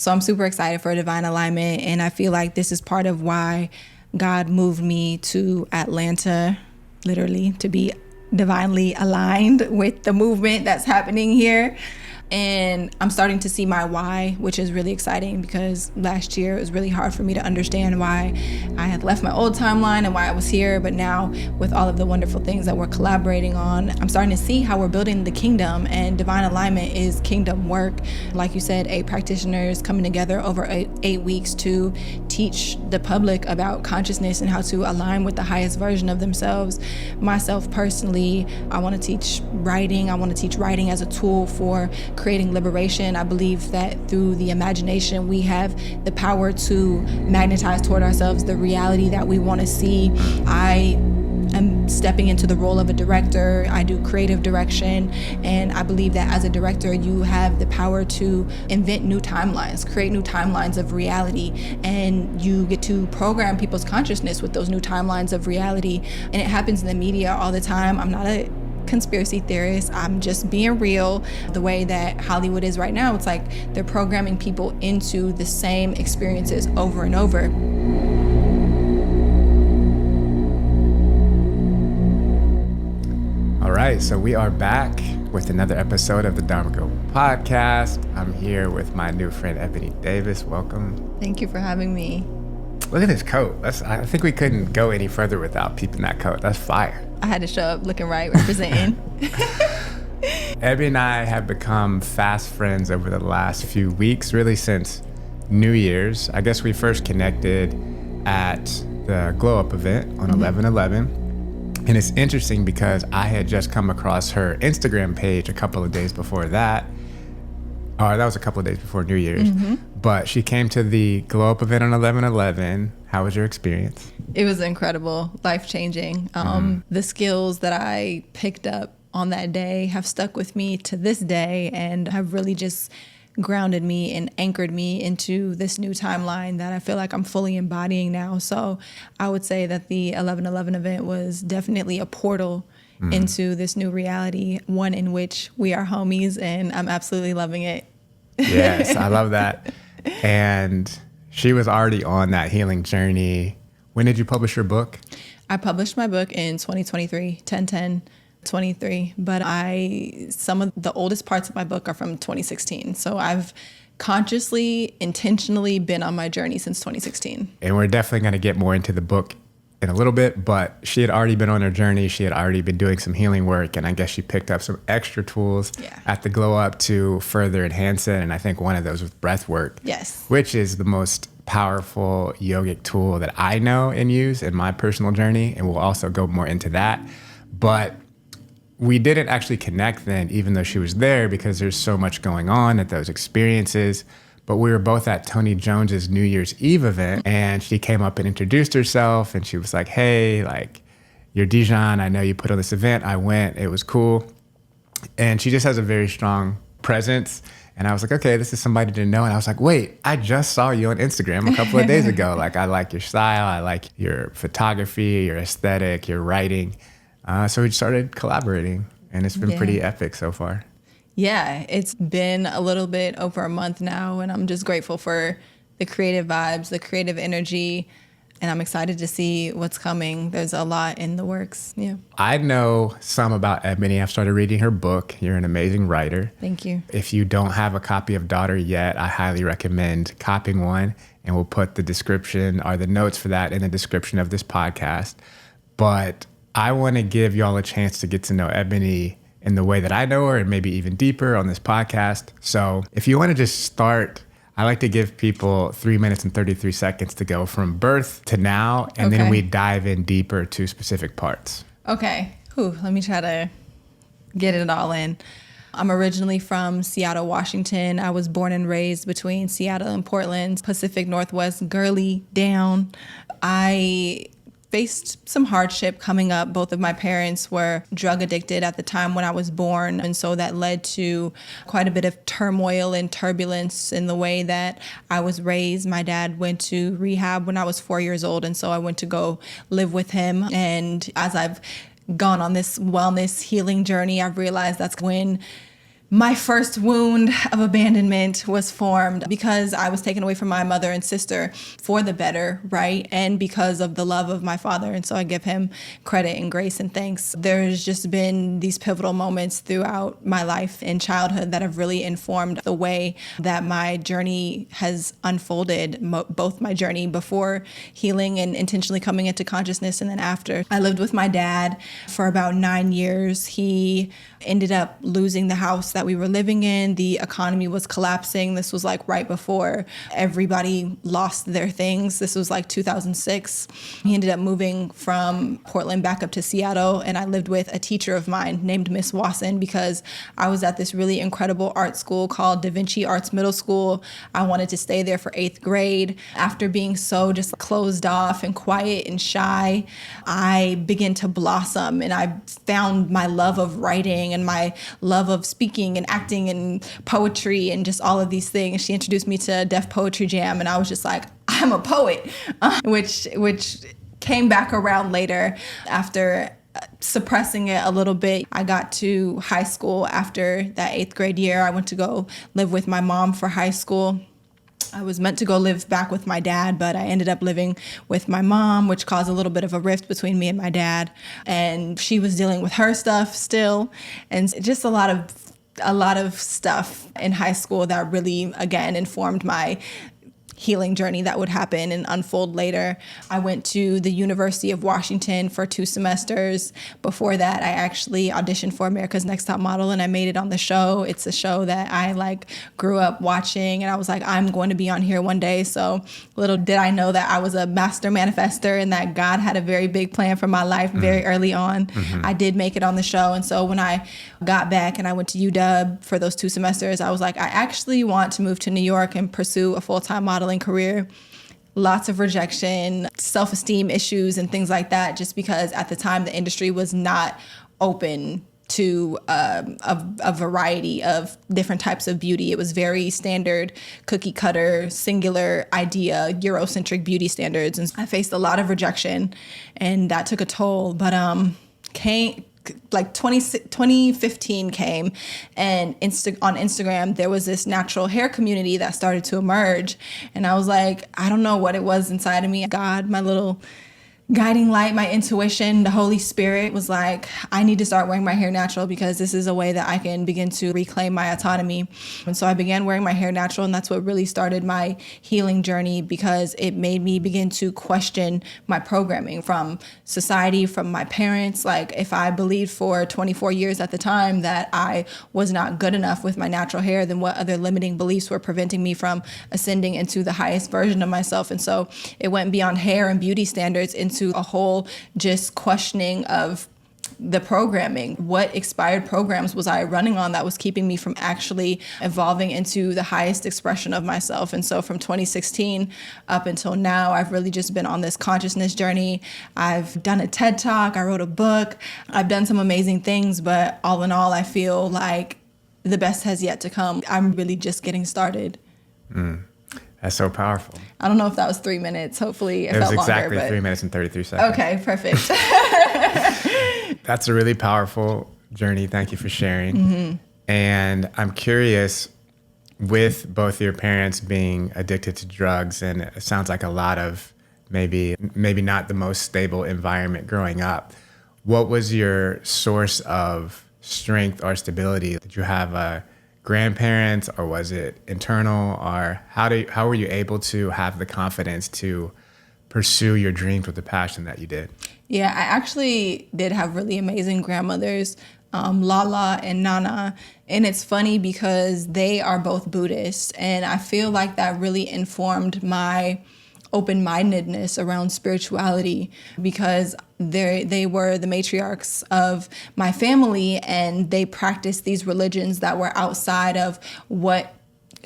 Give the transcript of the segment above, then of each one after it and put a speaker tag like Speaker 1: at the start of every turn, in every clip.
Speaker 1: So I'm super excited for Divine Alignment. And I feel like this is part of why God moved me to Atlanta, literally, to be divinely aligned with the movement that's happening here. And I'm starting to see my why, which is really exciting because last year it was really hard for me to understand why I had left my old timeline and why I was here. But now with all of the wonderful things that we're collaborating on, I'm starting to see how we're building the kingdom, and divine alignment is kingdom work. Like you said, 8 practitioners coming together over 8 weeks to teach the public about consciousness and how to align with the highest version of themselves. Myself personally, I want to teach writing. I want to teach writing as a tool for creating liberation. I believe that through the imagination, we have the power to magnetize toward ourselves the reality that we want to see. I am stepping into the role of a director. I do creative direction, and I believe that as a director, you have the power to invent new timelines, create new timelines of reality, and you get to program people's consciousness with those new timelines of reality. And it happens in the media all the time. I'm not a conspiracy theorist. I'm just being real. The way that Hollywood is right now, it's like they're programming people into the same experiences over and over.
Speaker 2: All right, so we are back with another episode of the Dharma Glow podcast. I'm here with my new friend, Ebonee Davis. Welcome.
Speaker 1: Thank you for having me.
Speaker 2: Look at this coat. I think we couldn't go any further without peeping that coat. That's fire.
Speaker 1: I had to show up looking right, representing.
Speaker 2: Ebonee and I have become fast friends over the last few weeks, really since New Year's. I guess we first connected at the Glow Up event on 11/11. And it's interesting because I had just come across her Instagram page a couple of days before that. Or that was a couple of days before New Year's. But she came to the Glow Up event on 11/11. How was your experience?
Speaker 1: It was incredible, life-changing. The skills that I picked up on that day have stuck with me to this day and have really just grounded me and anchored me into this new timeline that I feel like I'm fully embodying now. So I would say that the 11/11 event was definitely a portal into this new reality, one in which we are homies, and I'm absolutely loving it.
Speaker 2: Yes, I love that. And she was already on that healing journey. When did you publish your book?
Speaker 1: I published my book in 2023, 10/10/23, but some of the oldest parts of my book are from 2016. So I've consciously, intentionally been on my journey since 2016.
Speaker 2: And we're definitely going to get more into the book in a little bit, but she had already been on her journey. She had already been doing some healing work, and I guess she picked up some extra tools at the Glow Up to further enhance it. And I think one of those was breath work, which is the most powerful yogic tool that I know and use in my personal journey. And we'll also go more into that. But we didn't actually connect then, even though she was there, because there's so much going on at those experiences. But we were both at Tony Jones's New Year's Eve event, and she came up and introduced herself, and she was like, hey, like, you're Dijon. I know you put on this event. I went. It was cool. And she just has a very strong presence. And I was like, okay, this is somebody to know. And I was like, wait, I just saw you on Instagram a couple of days ago. Like, I like your style. I like your photography, your aesthetic, your writing. So we started collaborating, and it's been pretty epic so far.
Speaker 1: Yeah, it's been a little bit over a month now, and I'm just grateful for the creative vibes, the creative energy, and I'm excited to see what's coming. There's a lot in the works. Yeah.
Speaker 2: I know some about Ebonee. I've started reading her book. You're an amazing writer.
Speaker 1: Thank you.
Speaker 2: If you don't have a copy of Daughter yet, I highly recommend copying one, and we'll put the description or the notes for that in the description of this podcast. But I want to give y'all a chance to get to know Ebonee in the way that I know her, and maybe even deeper on this podcast. So if you want to just start, I like to give people 3 minutes and 33 seconds to go from birth to now, and then we dive in deeper to specific parts.
Speaker 1: Okay. Let me try to get it all in. I'm originally from Seattle, Washington. I was born and raised between Seattle and Portland, Pacific Northwest, girly down. I faced some hardship coming up. Both of my parents were drug addicted at the time when I was born. And so that led to quite a bit of turmoil and turbulence in the way that I was raised. My dad went to rehab when I was 4 years old. And so I went to go live with him. And as I've gone on this wellness healing journey, I've realized that's when my first wound of abandonment was formed because I was taken away from my mother and sister for the better, right? And because of the love of my father. And so I give him credit and grace and thanks. There's just been these pivotal moments throughout my life in childhood that have really informed the way that my journey has unfolded, both my journey before healing and intentionally coming into consciousness and then after. I lived with my dad for about 9 years. He ended up losing the house that we were living in. The economy was collapsing. This was like right before everybody lost their things. This was like 2006. He ended up moving from Portland back up to Seattle, and I lived with a teacher of mine named Miss Wasson because I was at this really incredible art school called Da Vinci Arts Middle School. I wanted to stay there for 8th grade. After being so just closed off and quiet and shy, I began to blossom, and I found my love of writing and my love of speaking and acting and poetry and just all of these things. She introduced me to Def Poetry Jam, and I was just like, I'm a poet, which came back around later after suppressing it a little bit. I got to high school after that 8th grade year. I went to go live with my mom for high school. I was meant to go live back with my dad, but I ended up living with my mom, which caused a little bit of a rift between me and my dad. And she was dealing with her stuff still. And just a lot of stuff in high school that really, again, informed my healing journey that would happen and unfold later. I went to the University of Washington for 2 semesters. Before that, I actually auditioned for America's Next Top Model, and I made it on the show. It's a show that I grew up watching, and I was like, I'm going to be on here one day. So little did I know that I was a master manifester and that God had a very big plan for my life very early on. I did make it on the show. And so when I got back and I went to UW for those 2 semesters, I was like, I actually want to move to New York and pursue a full-time modeling career. Lots of rejection, self-esteem issues and things like that, just because at the time the industry was not open to a variety of different types of beauty. It was very standard, cookie cutter, singular idea, Eurocentric beauty standards. And I faced a lot of rejection, and that took a toll. But 2015 came, and on Instagram there was this natural hair community that started to emerge, and I was like, I don't know what it was inside of me. God, my little guiding light, my intuition, the Holy Spirit was like, I need to start wearing my hair natural because this is a way that I can begin to reclaim my autonomy. And so I began wearing my hair natural, and that's what really started my healing journey, because it made me begin to question my programming from society, from my parents. Like, if I believed for 24 years at the time that I was not good enough with my natural hair, then what other limiting beliefs were preventing me from ascending into the highest version of myself? And so it went beyond hair and beauty standards into a whole just questioning of the programming. What expired programs was I running on that was keeping me from actually evolving into the highest expression of myself? And so from 2016 up until now, I've really just been on this consciousness journey. I've done a TED Talk, I wrote a book, I've done some amazing things, but all in all, I feel like the best has yet to come. I'm really just getting started.
Speaker 2: That's so powerful.
Speaker 1: I don't know if that was 3 minutes. Hopefully it felt longer.
Speaker 2: It was exactly 3 minutes and 33 seconds.
Speaker 1: Okay, perfect.
Speaker 2: That's a really powerful journey. Thank you for sharing. And I'm curious, with both your parents being addicted to drugs, and it sounds like a lot of maybe not the most stable environment growing up, what was your source of strength or stability? Did you have grandparents, or was it internal, or how were you able to have the confidence to pursue your dreams with the passion that you did?
Speaker 1: Yeah, I actually did have really amazing grandmothers, Lala and Nana. And it's funny because they are both Buddhists, and I feel like that really informed my open-mindedness around spirituality, because they were the matriarchs of my family, and they practiced these religions that were outside of what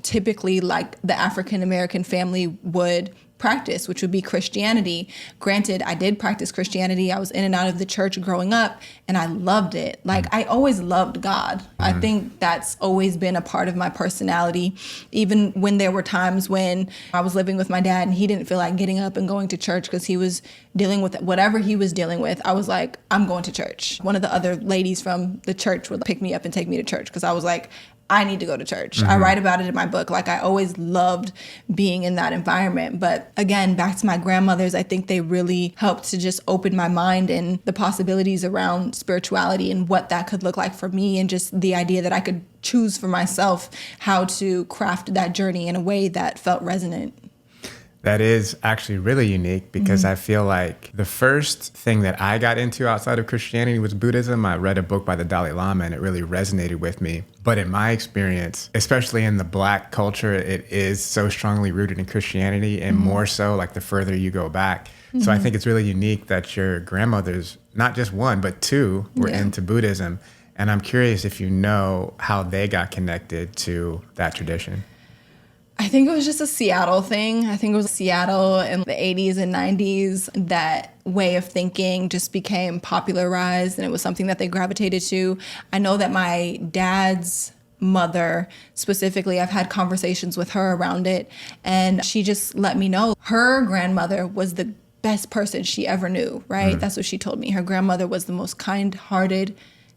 Speaker 1: typically like the African American family would practice, which would be Christianity. Granted, I did practice Christianity. I was in and out of the church growing up, and I loved it. Like, I always loved God. I think that's always been a part of my personality. Even when there were times when I was living with my dad and he didn't feel like getting up and going to church because he was dealing with whatever he was dealing with, I was like, I'm going to church. One of the other ladies from the church would pick me up and take me to church because I was like, I need to go to church. I write about it in my book. Like, I always loved being in that environment. But again, back to my grandmothers, I think they really helped to just open my mind and the possibilities around spirituality and what that could look like for me, and just the idea that I could choose for myself how to craft that journey in a way that felt resonant.
Speaker 2: That is actually really unique, because I feel like the first thing that I got into outside of Christianity was Buddhism. I read a book by the Dalai Lama and it really resonated with me. But in my experience, especially in the Black culture, it is so strongly rooted in Christianity, and more so like the further you go back. So I think it's really unique that your grandmothers, not just one, but two, were into Buddhism. And I'm curious if you know how they got connected to that tradition.
Speaker 1: I think it was just a Seattle thing. I think it was Seattle in the 80s and 90s. That way of thinking just became popularized, and it was something that they gravitated to. I know that my dad's mother specifically, I've had conversations with her around it, and she just let me know her grandmother was the best person she ever knew, right? That's what she told me. Her grandmother was the most kind-hearted,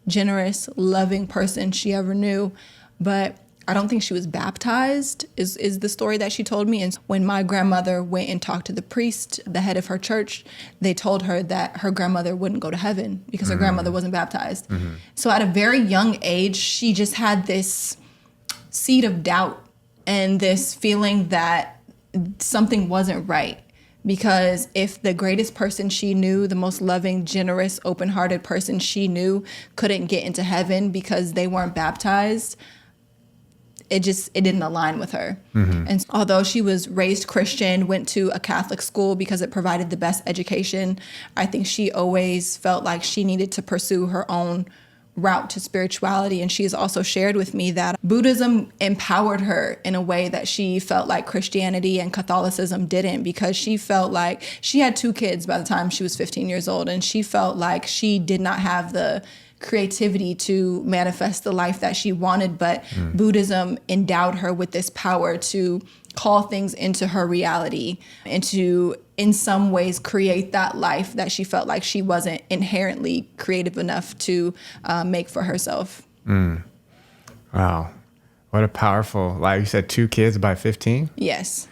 Speaker 1: generous, loving person she ever knew. But I don't think she was baptized, is the story that she told me. And when my grandmother went and talked to the priest, the head of her church, they told her that her grandmother wouldn't go to heaven because her grandmother wasn't baptized. So at a very young age, she just had this seed of doubt and this feeling that something wasn't right. Because if the greatest person she knew, the most loving, generous, open-hearted person she knew couldn't get into heaven because they weren't baptized, it didn't align with her. And although she was raised Christian, went to a Catholic school because it provided the best education, I think she always felt like she needed to pursue her own route to spirituality. And she has also shared with me that Buddhism empowered her in a way that she felt like Christianity and Catholicism didn't, because she felt like she had 2 kids by the time she was 15 years old, and she felt like she did not have the creativity to manifest the life that she wanted, but Buddhism endowed her with this power to call things into her reality and to, in some ways, create that life that she felt like she wasn't inherently creative enough to make for herself.
Speaker 2: Wow. What a powerful, like you said, 2 kids by 15?
Speaker 1: Yes.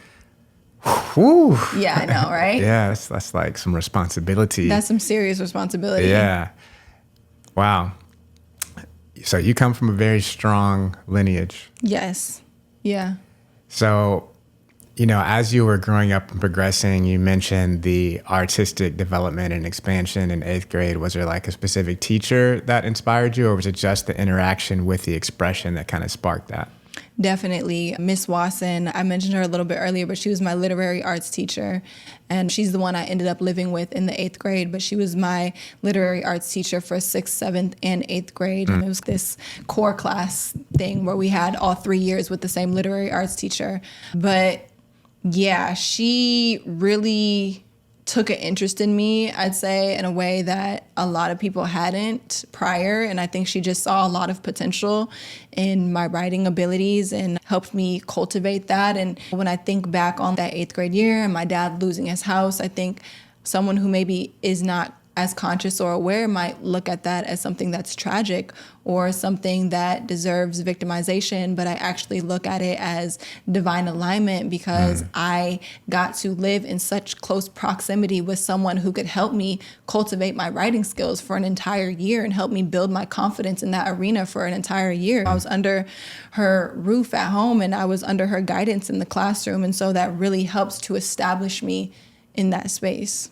Speaker 2: Whew.
Speaker 1: Yeah, I know, right?
Speaker 2: Yeah, that's like some responsibility.
Speaker 1: That's some serious responsibility.
Speaker 2: Yeah. Wow. So you come from a very strong lineage.
Speaker 1: Yes. Yeah.
Speaker 2: So, you know, as you were growing up and progressing, you mentioned the artistic development and expansion in 8th grade. Was there like a specific teacher that inspired you, or was it just the interaction with the expression that kind of sparked that?
Speaker 1: Definitely. Miss Wasson, I mentioned her a little bit earlier, but she was my literary arts teacher. And she's the one I ended up living with in the 8th grade. But she was my literary arts teacher for 6th, 7th, and 8th grade. And it was this core class thing where we had all 3 years with the same literary arts teacher. But yeah, she really took an interest in me, I'd say, in a way that a lot of people hadn't prior. And I think she just saw a lot of potential in my writing abilities and helped me cultivate that. And when I think back on that 8th grade year and my dad losing his house, I think someone who maybe is not as conscious or aware might look at that as something that's tragic or something that deserves victimization, but I actually look at it as divine alignment, because I got to live in such close proximity with someone who could help me cultivate my writing skills for an entire year and help me build my confidence in that arena for an entire year. I was under her roof at home and I was under her guidance in the classroom, and so that really helps to establish me in that space.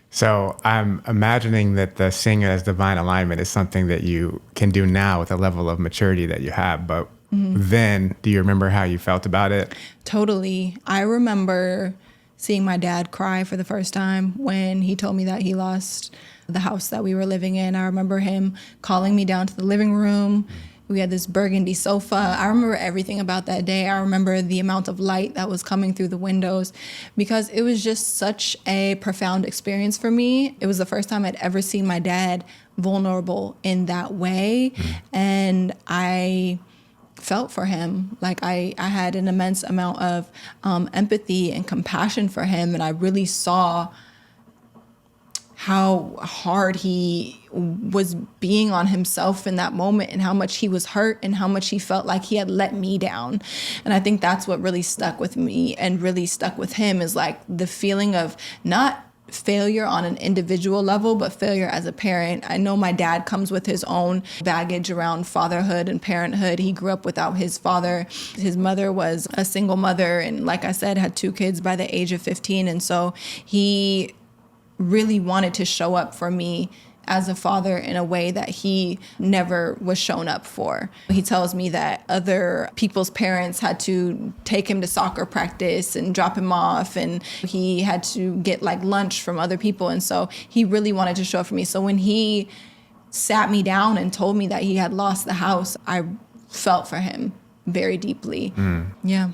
Speaker 2: So I'm imagining that the seeing it as divine alignment is something that you can do now with a level of maturity that you have. But then, do you remember how you felt about it?
Speaker 1: Totally. I remember seeing my dad cry for the first time when he told me that he lost the house that we were living in. I remember him calling me down to the living room. We had this burgundy sofa. I remember everything about that day. I remember the amount of light that was coming through the windows, because it was just such a profound experience for me. It was the first time I'd ever seen my dad vulnerable in that way. And I felt for him. Like I had an immense amount of empathy and compassion for him. And I really saw how hard he was being on himself in that moment, and how much he was hurt, and how much he felt like he had let me down. And I think that's what really stuck with me and really stuck with him, is like the feeling of not failure on an individual level, but failure as a parent. I know my dad comes with his own baggage around fatherhood and parenthood. He grew up without his father. His mother was a single mother, and like I said, had 2 kids by the age of 15. And so he really wanted to show up for me as a father in a way that he never was shown up for. He tells me that other people's parents had to take him to soccer practice and drop him off, and he had to get like lunch from other people. And so he really wanted to show up for me. So when he sat me down and told me that he had lost the house, I felt for him very deeply. Yeah.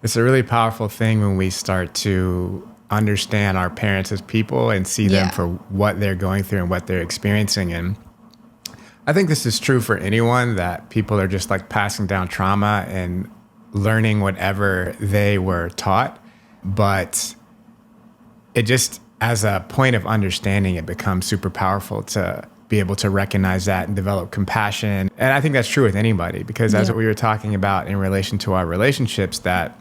Speaker 2: It's a really powerful thing when we start to understand our parents as people and see them for what they're going through and what they're experiencing. And I think this is true for anyone, that people are just like passing down trauma and learning whatever they were taught. But it just, as a point of understanding, it becomes super powerful to be able to recognize that and develop compassion. And I think that's true with anybody, because as we were talking about in relation to our relationships, that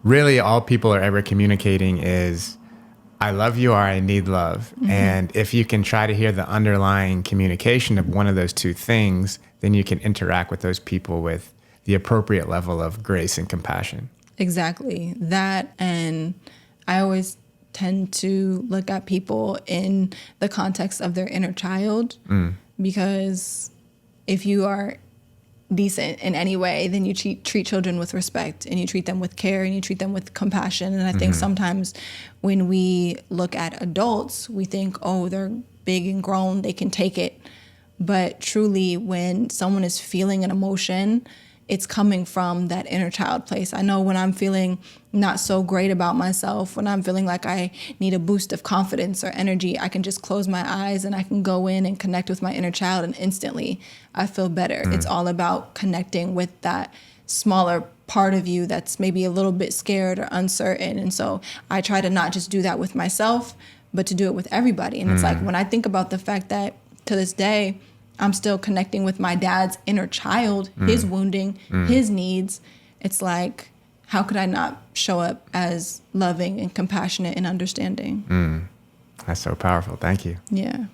Speaker 2: really all people are ever communicating is, I love you or I need love. And if you can try to hear the underlying communication of one of those two things, then you can interact with those people with the appropriate level of grace and compassion.
Speaker 1: Exactly. That, and I always tend to look at people in the context of their inner child, because if you are decent in any way, then you treat children with respect, and you treat them with care, and you treat them with compassion. And I think sometimes when we look at adults, we think, oh, they're big and grown, they can take it. But truly, when someone is feeling an emotion, it's coming from that inner child place. I know when I'm feeling not so great about myself, when I'm feeling like I need a boost of confidence or energy, I can just close my eyes and I can go in and connect with my inner child, and instantly I feel better. It's all about connecting with that smaller part of you that's maybe a little bit scared or uncertain. And so I try to not just do that with myself, but to do it with everybody. And it's like, when I think about the fact that to this day, I'm still connecting with my dad's inner child, his wounding, his needs. It's like, how could I not show up as loving and compassionate and understanding?
Speaker 2: That's so powerful. Thank you.
Speaker 1: Yeah.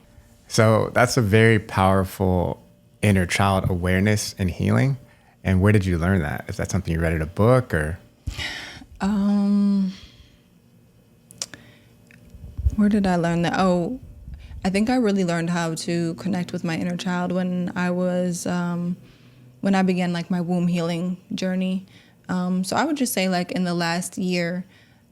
Speaker 2: So that's a very powerful inner child awareness and healing. And where did you learn that? Is that something you read in a book, or?
Speaker 1: Where did I learn that? Oh, I think I really learned how to connect with my inner child when I was, when I began like my womb healing journey. So I would just say, like, in the last year,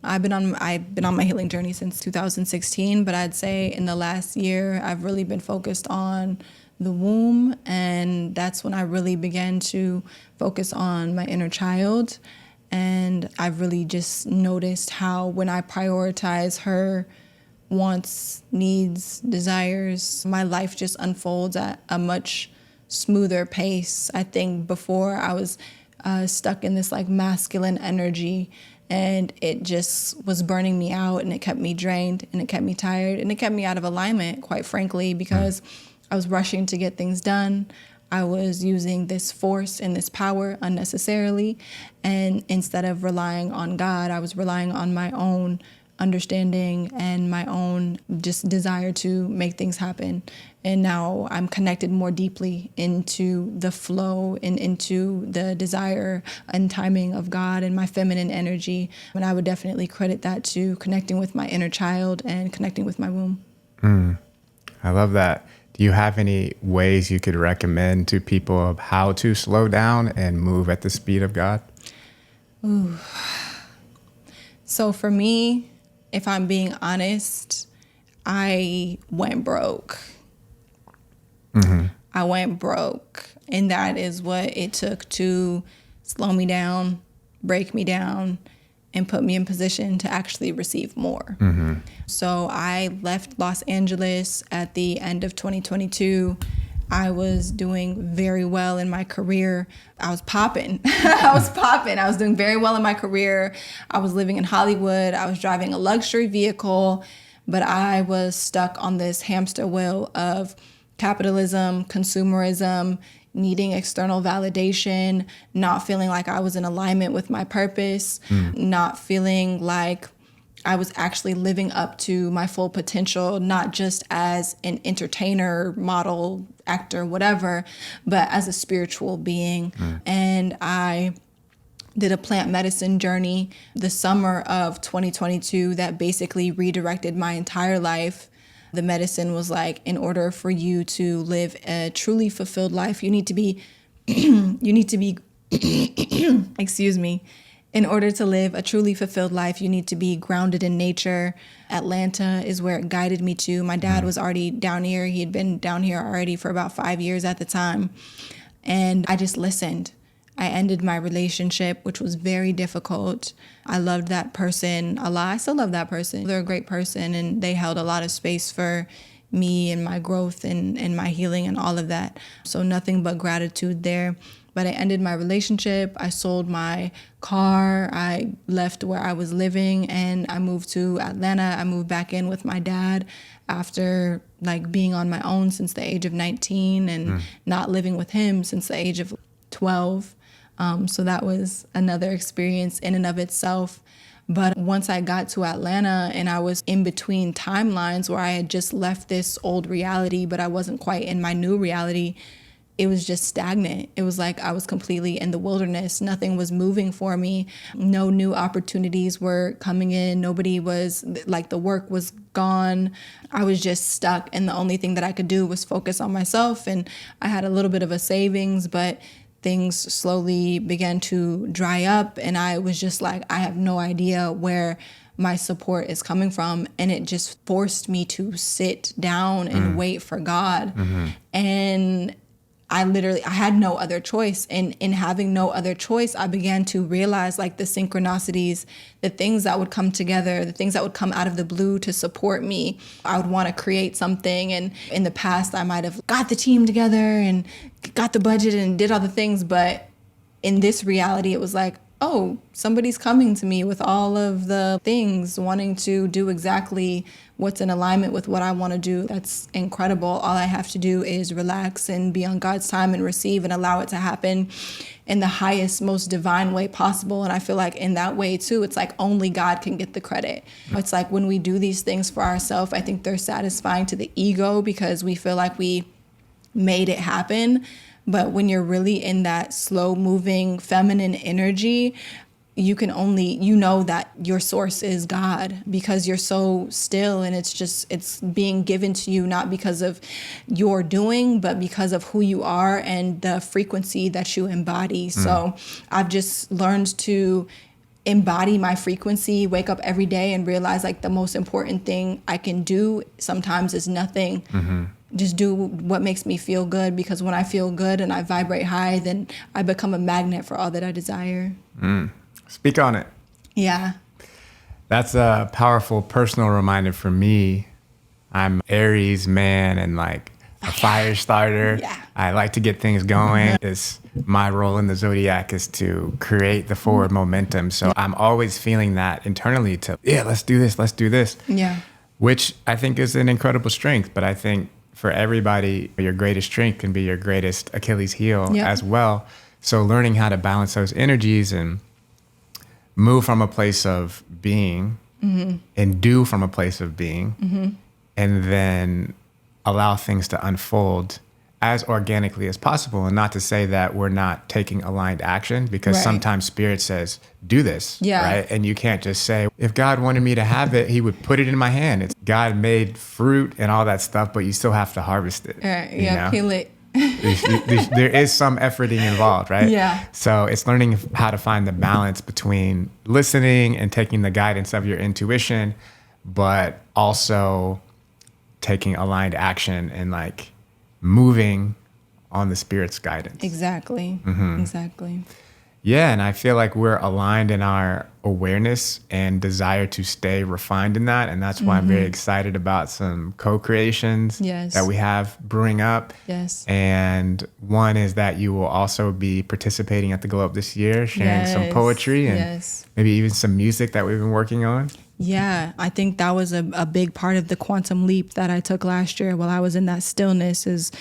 Speaker 1: I've been on my healing journey since 2016, but I'd say in the last year, I've really been focused on the womb, and that's when I really began to focus on my inner child. And I've really just noticed how when I prioritize her wants, needs, desires, my life just unfolds at a much smoother pace. I think before I was stuck in this like masculine energy, and it just was burning me out, and it kept me drained, and it kept me tired, and it kept me out of alignment, quite frankly, because I was rushing to get things done. I was using this force and this power unnecessarily. And instead of relying on God, I was relying on my own understanding and my own just desire to make things happen. And now I'm connected more deeply into the flow and into the desire and timing of God and my feminine energy. And I would definitely credit that to connecting with my inner child and connecting with my womb.
Speaker 2: I love that. Do you have any ways you could recommend to people of how to slow down and move at the speed of God?
Speaker 1: Ooh. So for me, if I'm being honest, I went broke. I went broke. And that is what it took to slow me down, break me down, and put me in position to actually receive more. So I left Los Angeles at the end of 2022. I was doing very well in my career. I was popping. I was doing very well in my career. I was living in Hollywood. I was driving a luxury vehicle. But I was stuck on this hamster wheel of capitalism, consumerism, needing external validation, not feeling like I was in alignment with my purpose, not feeling like I was actually living up to my full potential, not just as an entertainer, model, actor, whatever, but as a spiritual being. And I did a plant medicine journey the summer of 2022 that basically redirected my entire life. The medicine was like, in order for you to live a truly fulfilled life, you need to be, excuse me, in order to live a truly fulfilled life, you need to be grounded in nature. Atlanta is where it guided me to. My dad was already down here. He had been down here already for about 5 years at the time. And I just listened. I ended my relationship, which was very difficult. I loved that person a lot. I still love that person. They're a great person, and they held a lot of space for me and my growth and my healing and all of that. So nothing but gratitude there. But I ended my relationship. I sold my car. I left where I was living and I moved to Atlanta. I moved back in with my dad after like being on my own since the age of 19 and not living with him since the age of 12. So that was another experience in and of itself. But once I got to Atlanta and I was in between timelines where I had just left this old reality, but I wasn't quite in my new reality, it was just stagnant. It was like I was completely in the wilderness. Nothing was moving for me. No new opportunities were coming in. Nobody was, like, the work was gone. I was just stuck. And the only thing that I could do was focus on myself. And I had a little bit of a savings, but things slowly began to dry up. And I was just like, I have no idea where my support is coming from. And it just forced me to sit down and wait for God. And I had no other choice. And in having no other choice, I began to realize like the synchronicities, the things that would come together, the things that would come out of the blue to support me. I would want to create something. And in the past, I might have got the team together and got the budget and did all the things. But in this reality, it was like, oh, somebody's coming to me with all of the things, wanting to do exactly what's in alignment with what I want to do. That's incredible. All I have to do is relax and be on God's time and receive and allow it to happen in the highest, most divine way possible. And I feel like in that way too, it's like only God can get the credit. It's like when we do these things for ourselves, I think they're satisfying to the ego because we feel like we made it happen. But when you're really in that slow moving feminine energy, you can only, you know that your source is God because you're so still and it's being given to you, not because of your doing, but because of who you are and the frequency that you embody. So I've just learned to embody my frequency, wake up every day and realize like the most important thing I can do sometimes is nothing. Just do what makes me feel good, because when I feel good and I vibrate high, then I become a magnet for all that I desire.
Speaker 2: Speak on it.
Speaker 1: Yeah.
Speaker 2: That's a powerful personal reminder for me. I'm Aries man and like a fire starter.
Speaker 1: Yeah.
Speaker 2: I like to get things going. It's my role in the zodiac is to create the forward momentum. So I'm always feeling that internally to, let's do this.
Speaker 1: Yeah.
Speaker 2: Which I think is an incredible strength. But I think for everybody, your greatest strength can be your greatest Achilles heel as well. So learning how to balance those energies and move from a place of being and do from a place of being and then allow things to unfold as organically as possible. And not to say that we're not taking aligned action, because sometimes spirit says, do this, right? And you can't just say, if God wanted me to have it, he would put it in my hand. It's God made fruit and all that stuff, but you still have to harvest it.
Speaker 1: Peel it.
Speaker 2: There is some efforting involved, right?
Speaker 1: Yeah.
Speaker 2: So it's learning how to find the balance between listening and taking the guidance of your intuition, but also taking aligned action and like moving on the spirit's guidance.
Speaker 1: Exactly. Exactly.
Speaker 2: Yeah, and I feel like we're aligned in our awareness and desire to stay refined in that. And that's why I'm very excited about some co-creations that we have brewing up.
Speaker 1: Yes.
Speaker 2: And one is that you will also be participating at the Glow Up this year, sharing some poetry and maybe even some music that we've been working on.
Speaker 1: Yeah, I think that was a big part of the quantum leap that I took last year while I was in that stillness, is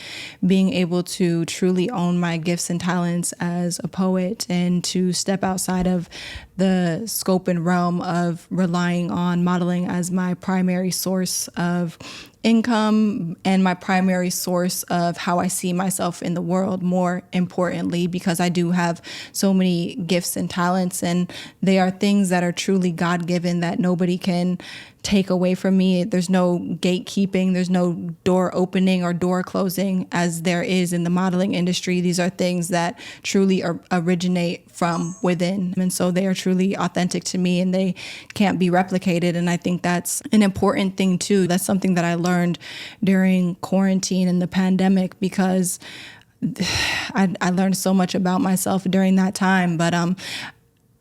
Speaker 1: being able to truly own my gifts and talents as a poet and to step outside of the scope and realm of relying on modeling as my primary source of income and my primary source of how I see myself in the world, more importantly, because I do have so many gifts and talents, and they are things that are truly God-given that nobody can take away from me. There's no gatekeeping, there's no door opening or door closing as there is in the modeling industry. These are things that truly originate from within. And so they are truly authentic to me and they can't be replicated. And I think that's an important thing too. That's something that I learned during quarantine and the pandemic, because I learned so much about myself during that time. But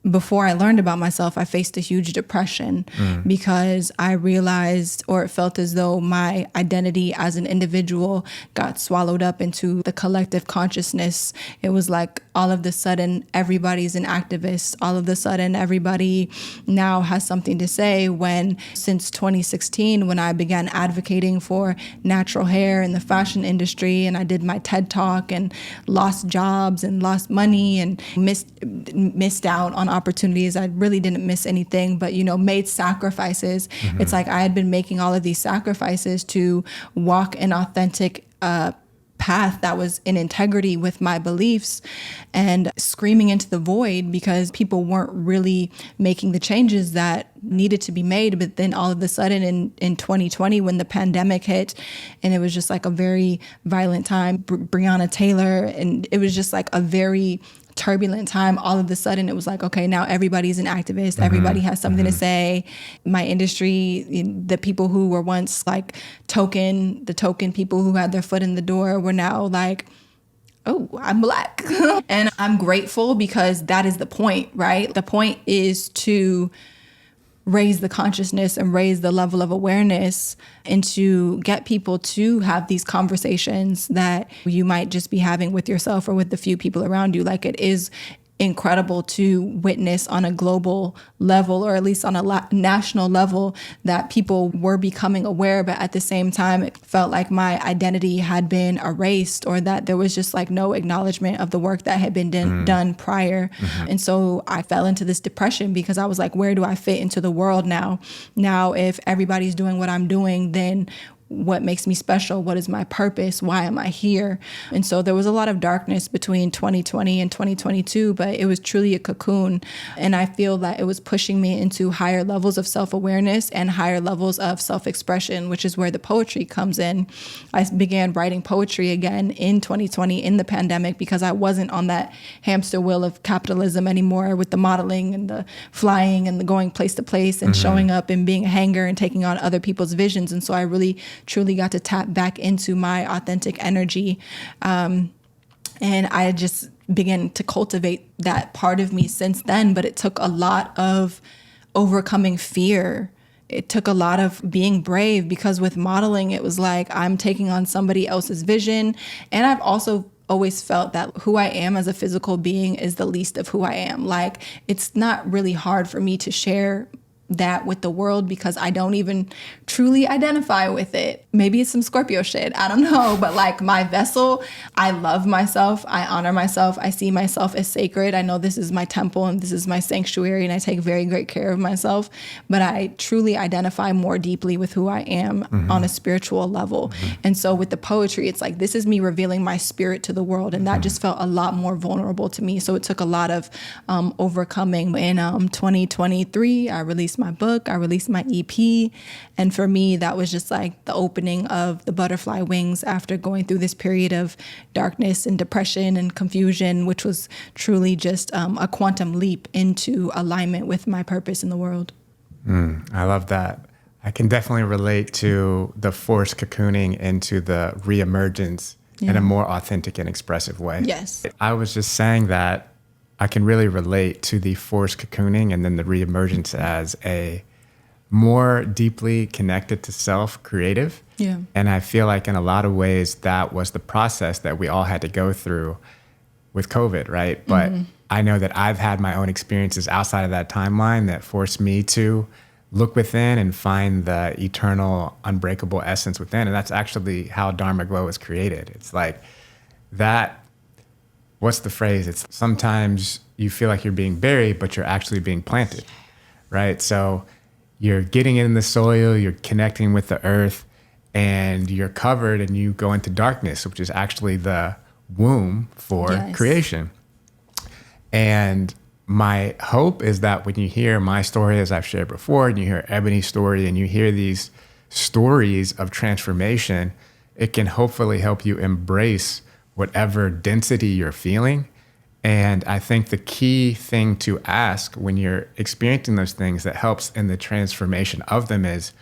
Speaker 1: before I learned about myself, I faced a huge depression because I realized, or it felt as though my identity as an individual got swallowed up into the collective consciousness. It was like all of a sudden everybody's an activist. All of a sudden everybody now has something to say, when since 2016, when I began advocating for natural hair in the fashion industry, and I did my TED Talk and lost jobs and lost money and missed out on opportunities. I really didn't miss anything, but, made sacrifices. It's like I had been making all of these sacrifices to walk an authentic path that was in integrity with my beliefs, and screaming into the void because people weren't really making the changes that needed to be made. But then all of a sudden in 2020, when the pandemic hit, and it was just like a very violent time, Breonna Taylor, and it was just like a very turbulent time. All of a sudden it was like, okay, now everybody's an activist. Everybody has something to say. My industry, the people who were once like the token people who had their foot in the door were now like, oh, I'm Black. And I'm grateful, because that is the point, right? The point is to raise the consciousness and raise the level of awareness, and to get people to have these conversations that you might just be having with yourself or with the few people around you. Like, it is incredible to witness on a global level, or at least on a national level, that people were becoming aware, but at the same time it felt like my identity had been erased, or that there was just like no acknowledgement of the work that had been done prior. And so I fell into this depression, because I was like, where do I fit into the world now? Now, if everybody's doing what I'm doing, then what makes me special? What is my purpose? Why am I here? And so there was a lot of darkness between 2020 and 2022, but it was truly a cocoon. And I feel that it was pushing me into higher levels of self-awareness and higher levels of self-expression, which is where the poetry comes in. I began writing poetry again in 2020 in the pandemic, because I wasn't on that hamster wheel of capitalism anymore with the modeling and the flying and the going place to place and showing up and being a hanger and taking on other people's visions. And so I really truly got to tap back into my authentic energy. And I just began to cultivate that part of me since then. But it took a lot of overcoming fear. It took a lot of being brave, because with modeling, it was like I'm taking on somebody else's vision. And I've also always felt that who I am as a physical being is the least of who I am. Like, it's not really hard for me to share that with the world, because I don't even truly identify with it. Maybe it's some Scorpio shit, I don't know, but like my vessel, I love myself, I honor myself, I see myself as sacred. I know this is my temple and this is my sanctuary, and I take very great care of myself, but I truly identify more deeply with who I am on a spiritual level. And so with the poetry, it's like, this is me revealing my spirit to the world, and that just felt a lot more vulnerable to me. So it took a lot of overcoming. In 2023, I released my book, I released my EP. And for me, that was just like the opening of the butterfly wings after going through this period of darkness and depression and confusion, which was truly just a quantum leap into alignment with my purpose in the world.
Speaker 2: I love that. I can definitely relate to the forced cocooning into the reemergence in a more authentic and expressive way.
Speaker 1: Yes.
Speaker 2: I was just saying that I can really relate to the forced cocooning and then the reemergence as a more deeply connected to self creative.
Speaker 1: Yeah.
Speaker 2: And I feel like in a lot of ways that was the process that we all had to go through with COVID, right? But I know that I've had my own experiences outside of that timeline that forced me to look within and find the eternal, unbreakable essence within. And that's actually how Dharma Glow was created. It's like that, what's the phrase? It's sometimes you feel like you're being buried, but you're actually being planted, right? So you're getting in the soil, you're connecting with the earth, and you're covered and you go into darkness, which is actually the womb for creation. And my hope is that when you hear my story, as I've shared before, and you hear Ebonee's story, and you hear these stories of transformation, it can hopefully help you embrace whatever density you're feeling. And I think the key thing to ask when you're experiencing those things that helps in the transformation of them is,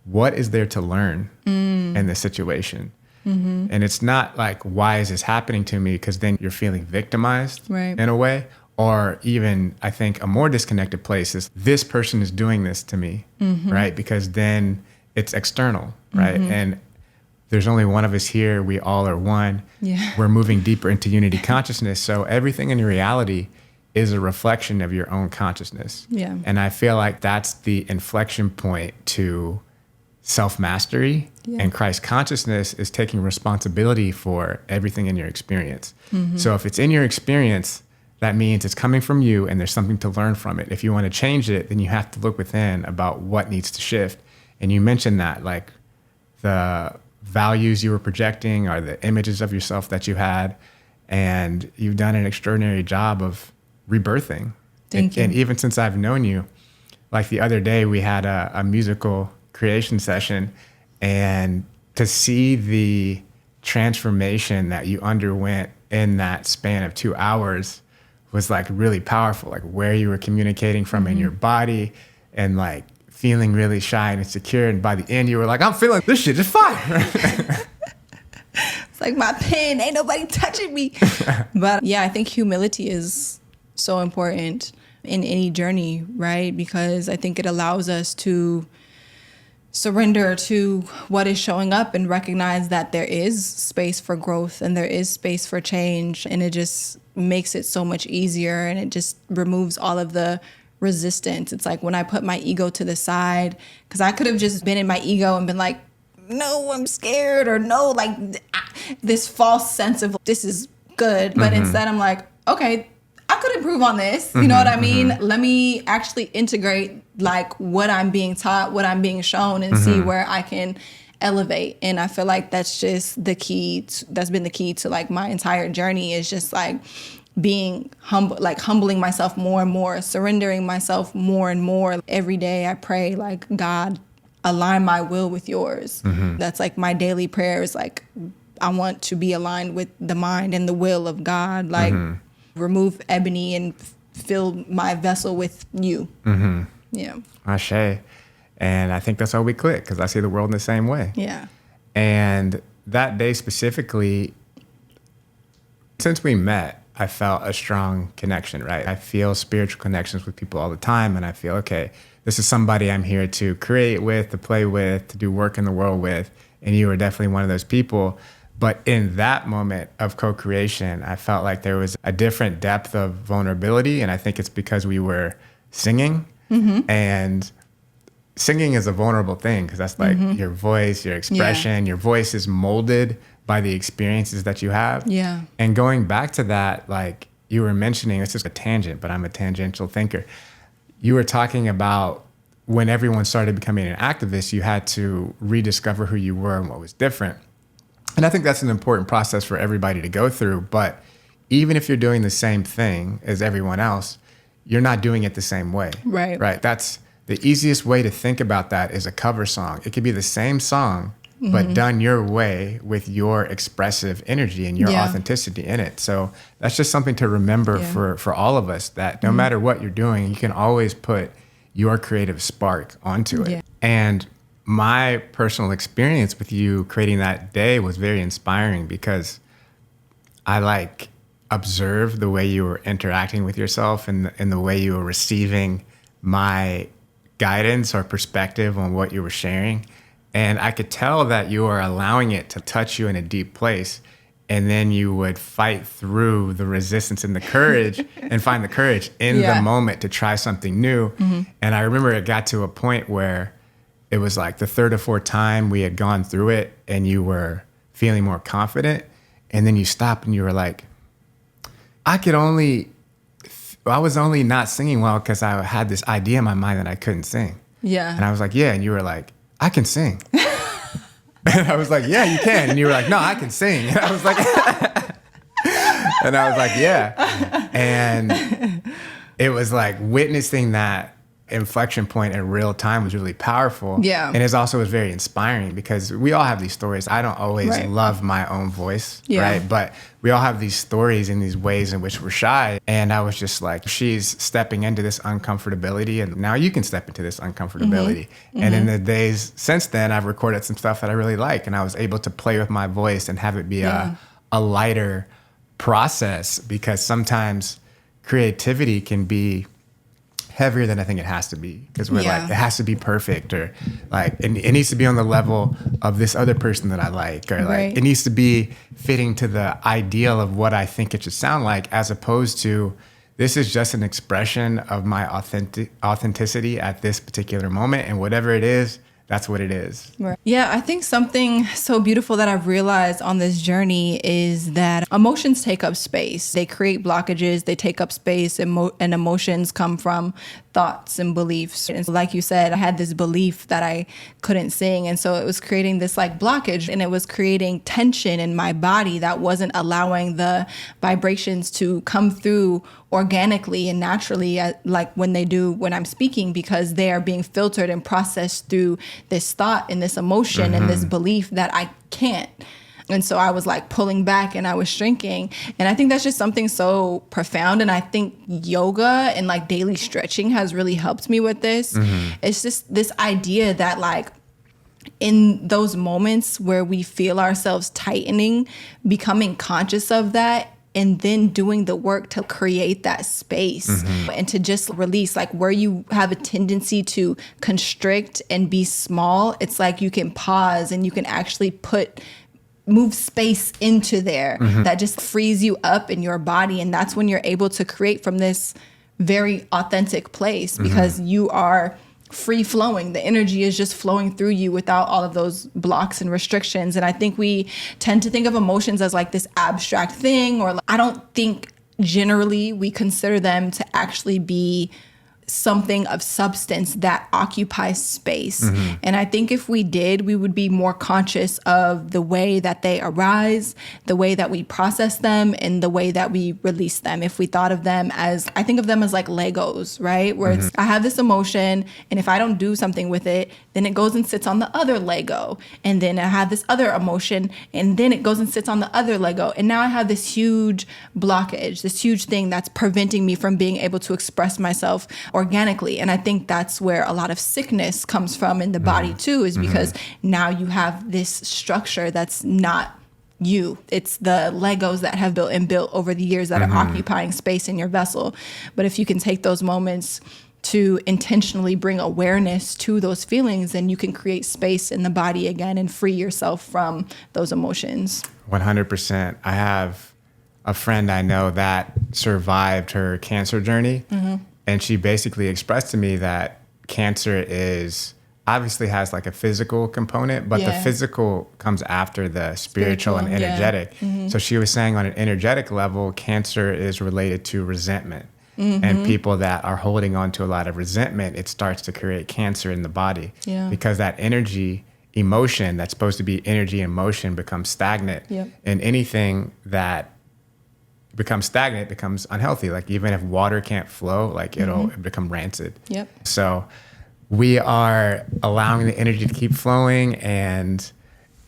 Speaker 2: what is there to learn in this situation? And it's not like, why is this happening to me? Because then you're feeling victimized in a way. Or even, I think, a more disconnected place is, this person is doing this to me, right? Because then it's external, right? And there's only one of us here. We all are one. We're moving deeper into unity consciousness. So everything in your reality is a reflection of your own consciousness. And I feel like that's the inflection point to self-mastery. And Christ consciousness is taking responsibility for everything in your experience. So if it's in your experience, that means it's coming from you and there's something to learn from it. If you want to change it, then you have to look within about what needs to shift. And you mentioned that, like, the values you were projecting are the images of yourself that you had, and you've done an extraordinary job of rebirthing.
Speaker 1: Thank you.
Speaker 2: And even since I've known you, like the other day we had a musical creation session, and to see the transformation that you underwent in that span of 2 hours was like really powerful, like where you were communicating from in your body, and like feeling really shy and insecure. And by the end, you were like, I'm feeling this shit is fire.
Speaker 1: It's like my pen, ain't nobody touching me. But yeah, I think humility is so important in any journey, right? Because I think it allows us to surrender to what is showing up and recognize that there is space for growth and there is space for change. And it just makes it so much easier, and it just removes all of the resistance. It's like when I put my ego to the side, because I could have just been in my ego and been like, no, I'm scared, or no, like this false sense of this is good. But instead I'm like, okay, I could improve on this. You know what I mean? Let me actually integrate like what I'm being taught, what I'm being shown, and see where I can elevate. And I feel like that's just the key. That's been the key to like my entire journey, is just like being humble, like humbling myself more and more, surrendering myself more and more. Every day I pray, like, God, align my will with yours. That's like my daily prayer is like, I want to be aligned with the mind and the will of God. Like, remove Ebonee and fill my vessel with you. Yeah.
Speaker 2: Ashe. And I think that's how we click, because I see the world in the same way.
Speaker 1: Yeah.
Speaker 2: And that day specifically, since we met, I felt a strong connection, right? I feel spiritual connections with people all the time. And I feel, okay, this is somebody I'm here to create with, to play with, to do work in the world with. And you were definitely one of those people. But in that moment of co-creation, I felt like there was a different depth of vulnerability. And I think it's because we were singing. And singing is a vulnerable thing, because that's like your voice, your expression, your voice is molded by the experiences that you have.
Speaker 1: Yeah.
Speaker 2: And going back to that, like you were mentioning, it's just a tangent, but I'm a tangential thinker. You were talking about when everyone started becoming an activist, you had to rediscover who you were and what was different. And I think that's an important process for everybody to go through. But even if you're doing the same thing as everyone else, you're not doing it the same way.
Speaker 1: Right.
Speaker 2: Right. That's the easiest way to think about that is a cover song. It could be the same song, but done your way with your expressive energy and your authenticity in it. So that's just something to remember for all of us, that no matter what you're doing, you can always put your creative spark onto it. And my personal experience with you creating that day was very inspiring, because I like observe the way you were interacting with yourself and the way you were receiving my guidance or perspective on what you were sharing. And I could tell that you were allowing it to touch you in a deep place. And then you would fight through the resistance and the courage and find the courage in the moment to try something new. And I remember it got to a point where it was like the third or fourth time we had gone through it and you were feeling more confident. And then you stopped and you were like, I was only not singing well because I had this idea in my mind that I couldn't sing.
Speaker 1: Yeah.
Speaker 2: And I was like, yeah. And you were like, I can sing. And I was like, yeah, you can. And you were like, no, I can sing. And I was like, yeah. And it was like witnessing that inflection point in real time was really powerful.
Speaker 1: Yeah.
Speaker 2: And it also was very inspiring because we all have these stories. I don't always love my own voice, right? But we all have these stories in these ways in which we're shy. And I was just like, she's stepping into this uncomfortability and now you can step into this uncomfortability. And in the days since then, I've recorded some stuff that I really like and I was able to play with my voice and have it be a lighter process because sometimes creativity can be heavier than I think it has to be because we're like, it has to be perfect or like, it needs to be on the level of this other person that I like or like, it needs to be fitting to the ideal of what I think it should sound like as opposed to this is just an expression of my authenticity at this particular moment and whatever it is, that's what it is.
Speaker 1: Right. Yeah, I think something so beautiful that I've realized on this journey is that emotions take up space. They create blockages, they take up space, and emotions come from thoughts and beliefs. And so like you said, I had this belief that I couldn't sing. And so it was creating this like blockage and it was creating tension in my body that wasn't allowing the vibrations to come through organically and naturally like when they do when I'm speaking because they are being filtered and processed through this thought and this emotion and this belief that I can't. And so I was like pulling back and I was shrinking. And I think that's just something so profound. And I think yoga and like daily stretching has really helped me with this. It's just this idea that like in those moments where we feel ourselves tightening, becoming conscious of that and then doing the work to create that space and to just release, like where you have a tendency to constrict and be small, it's like you can pause and you can actually move space into there that just frees you up in your body. And that's when you're able to create from this very authentic place because you are free flowing. The energy is just flowing through you without all of those blocks and restrictions. And I think we tend to think of emotions as like this abstract thing, or I don't think generally we consider them to actually be something of substance that occupies space. And I think if we did, we would be more conscious of the way that they arise, the way that we process them, and the way that we release them. If we thought of them as, I think of them as like Legos, right? Where it's, I have this emotion, and if I don't do something with it, then it goes and sits on the other Lego. And then I have this other emotion, and then it goes and sits on the other Lego. And now I have this huge blockage, this huge thing that's preventing me from being able to express myself organically. And I think that's where a lot of sickness comes from in the body too, is because now you have this structure that's not you. It's the Legos that have built over the years that are occupying space in your vessel. But if you can take those moments to intentionally bring awareness to those feelings, then you can create space in the body again and free yourself from those emotions.
Speaker 2: 100%. I have a friend I know that survived her cancer journey. And she basically expressed to me that cancer obviously has like a physical component, but the physical comes after the spiritual and energetic. So she was saying on an energetic level, cancer is related to resentment. And people that are holding on to a lot of resentment, it starts to create cancer in the body because that energy, emotion that's supposed to be energy and motion becomes stagnant. And anything that becomes stagnant becomes unhealthy. Like even if water can't flow, like it'll become rancid. So we are allowing the energy to keep flowing. And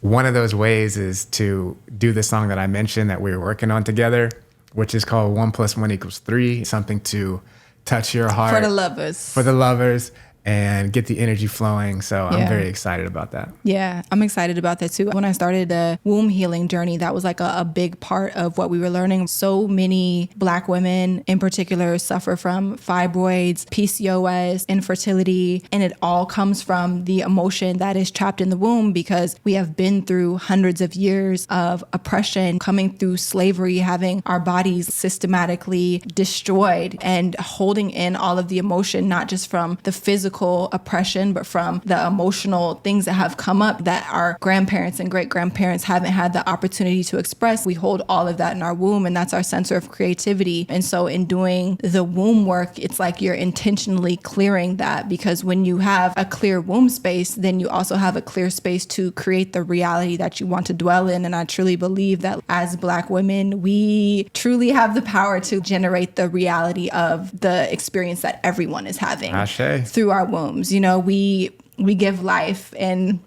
Speaker 2: one of those ways is to do the song that I mentioned that we were working on together, which is called 1 + 1 = 3, something to touch your heart.
Speaker 1: For the lovers.
Speaker 2: For the lovers. and get the energy flowing. So I'm very excited about that.
Speaker 1: Yeah, I'm excited about that too. When I started the womb healing journey, that was like a big part of what we were learning. So many Black women in particular suffer from fibroids, PCOS, infertility, and it all comes from the emotion that is trapped in the womb because we have been through hundreds of years of oppression, coming through slavery, having our bodies systematically destroyed and holding in all of the emotion, not just from the physical oppression, but from the emotional things that have come up that our grandparents and great-grandparents haven't had the opportunity to express. We hold all of that in our womb, and that's our center of creativity. And so in doing the womb work, it's like you're intentionally clearing that, because when you have a clear womb space, then you also have a clear space to create the reality that you want to dwell in. And I truly believe that as Black women, we truly have the power to generate the reality of the experience that everyone is having through our wombs. You know, we give life, and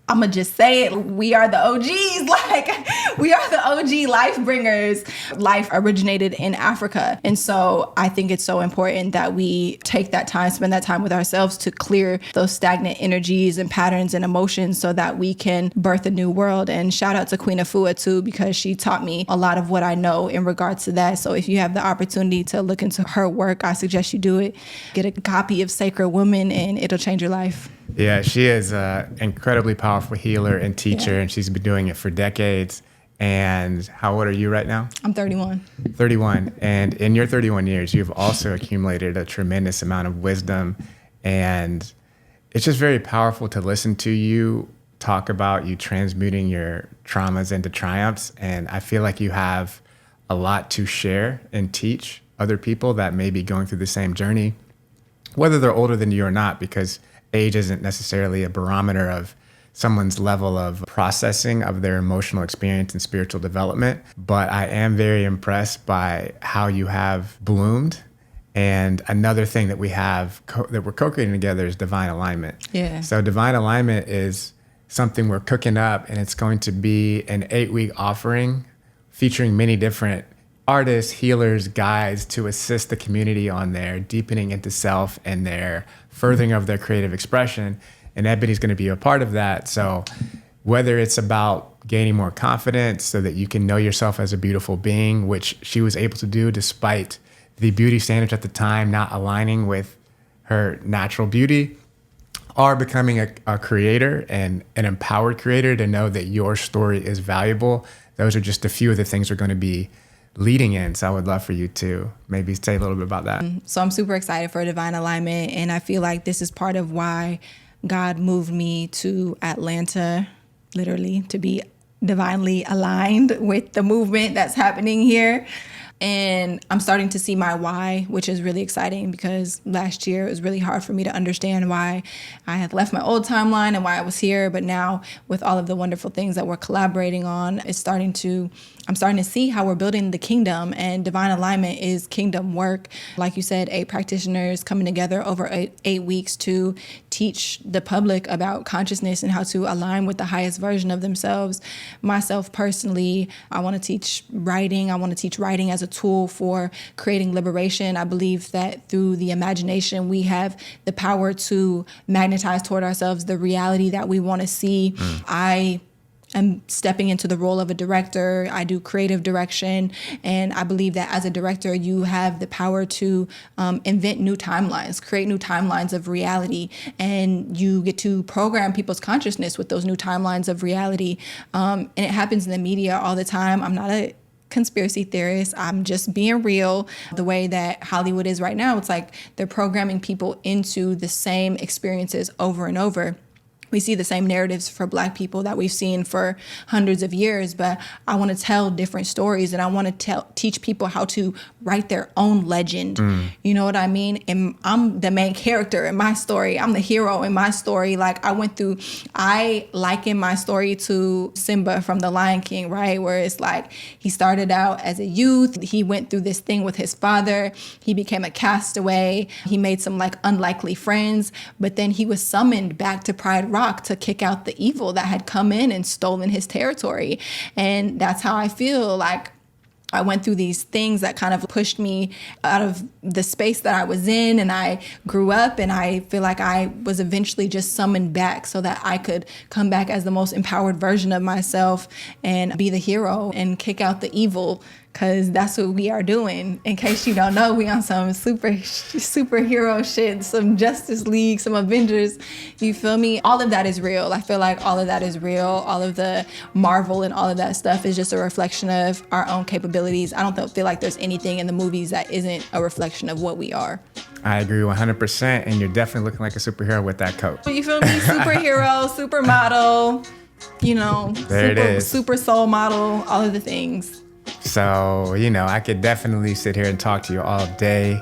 Speaker 1: I'm gonna just say it, we are the OGs. Like, we are the OG life bringers. Life originated in Africa. And so I think it's so important that we take that time, spend that time with ourselves to clear those stagnant energies and patterns and emotions so that we can birth a new world. And shout out to Queen Afua too, because she taught me a lot of what I know in regards to that. So if you have the opportunity to look into her work, I suggest you do it. Get a copy of Sacred Woman and it'll change your life.
Speaker 2: Yeah, she is an incredibly powerful healer and teacher, and she's been doing it for decades. And how old are you right now?
Speaker 1: I'm 31.
Speaker 2: 31. And in your 31 years, you've also accumulated a tremendous amount of wisdom. And it's just very powerful to listen to you talk about you transmuting your traumas into triumphs. And I feel like you have a lot to share and teach other people that may be going through the same journey, whether they're older than you or not, because age isn't necessarily a barometer of someone's level of processing of their emotional experience and spiritual development. But I am very impressed by how you have bloomed. And another thing that we have that we're co-creating together is divine alignment.
Speaker 1: Yeah.
Speaker 2: So divine alignment is something we're cooking up, and it's going to be an 8-week offering featuring many different artists, healers, guides to assist the community on their deepening into self and their furthering of their creative expression. And Ebonee's going to be a part of that. So whether it's about gaining more confidence so that you can know yourself as a beautiful being, which she was able to do despite the beauty standards at the time not aligning with her natural beauty, or becoming a creator and an empowered creator to know that your story is valuable. Those are just a few of the things we're going to be leading in. So I would love for you to maybe say a little bit about that.
Speaker 1: So I'm super excited for divine alignment. And I feel like this is part of why God moved me to Atlanta, literally, to be divinely aligned with the movement that's happening here. And I'm starting to see my why, which is really exciting, because last year it was really hard for me to understand why I had left my old timeline and why I was here. But now with all of the wonderful things that we're collaborating on, I'm starting to see how we're building the kingdom, and divine alignment is kingdom work. Like you said, 8 practitioners coming together over 8 weeks to teach the public about consciousness and how to align with the highest version of themselves. Myself personally, I want to teach writing. I want to teach writing as a tool for creating liberation. I believe that through the imagination, we have the power to magnetize toward ourselves the reality that we want to see. I'm stepping into the role of a director. I do creative direction. And I believe that as a director, you have the power to invent new timelines, create new timelines of reality. And you get to program people's consciousness with those new timelines of reality. And it happens in the media all the time. I'm not a conspiracy theorist. I'm just being real. The way that Hollywood is right now, it's like they're programming people into the same experiences over and over. We see the same narratives for Black people that we've seen for hundreds of years, but I want to tell different stories, and I want to teach people how to write their own legend. You know what I mean? And I'm the main character in my story. I'm the hero in my story. Like, I liken my story to Simba from The Lion King, right? Where it's like he started out as a youth. He went through this thing with his father. He became a castaway. He made some like unlikely friends, but then he was summoned back to Pride Rock to kick out the evil that had come in and stolen his territory. And that's how I feel. Like, I went through these things that kind of pushed me out of the space that I was in, and I grew up, and I feel like I was eventually just summoned back so that I could come back as the most empowered version of myself and be the hero and kick out the evil, because that's what we are doing. In case you don't know, we on some superhero shit, some Justice League, some Avengers. You feel me? All of that is real. I feel like all of that is real. All of the Marvel and all of that stuff is just a reflection of our own capabilities. I don't feel like there's anything in the movies that isn't a reflection of what we are.
Speaker 2: I agree 100%, and you're definitely looking like a superhero with that coat.
Speaker 1: You feel me? Superhero, supermodel, super soul model, all of the things.
Speaker 2: So, I could definitely sit here and talk to you all day,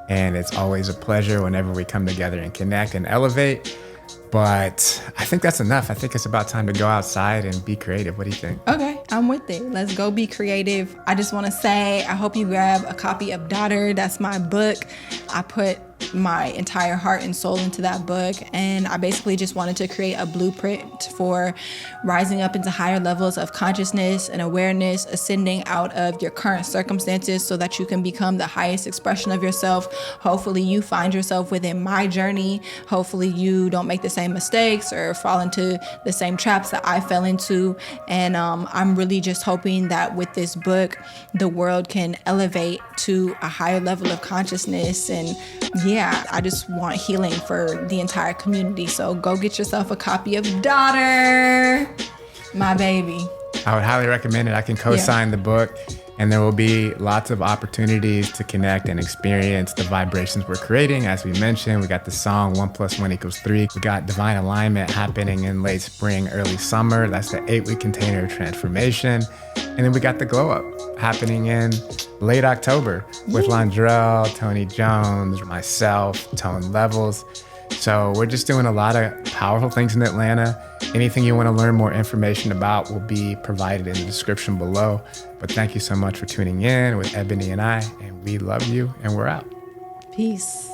Speaker 2: and it's always a pleasure whenever we come together and connect and elevate. But I think that's enough. I think it's about time to go outside and be creative. What do you think?
Speaker 1: Okay, I'm with it. Let's go be creative. I just want to say, I hope you grab a copy of Daughter. That's my book. I put my entire heart and soul into that book, and I basically just wanted to create a blueprint for rising up into higher levels of consciousness and awareness, ascending out of your current circumstances so that you can become the highest expression of yourself. Hopefully you find yourself within my journey. Hopefully you don't make the same mistakes or fall into the same traps that I fell into. And I'm really just hoping that with this book, the world can elevate to a higher level of consciousness. And yeah, I just want healing for the entire community. So go get yourself a copy of Daughter, my baby.
Speaker 2: I would highly recommend it. I can co-sign the book, and there will be lots of opportunities to connect and experience the vibrations we're creating. As we mentioned, we got the song 1 + 1 = 3. We got Divine Alignment happening in late spring, early summer. That's the 8-week container of transformation. And then we got the Glow Up happening in late October with Londrell, Tony Jones, myself, Tone Levels. So we're just doing a lot of powerful things in Atlanta. Anything you want to learn more information about will be provided in the description below. But thank you so much for tuning in with Ebonee and I, and we love you, and we're out.
Speaker 1: Peace.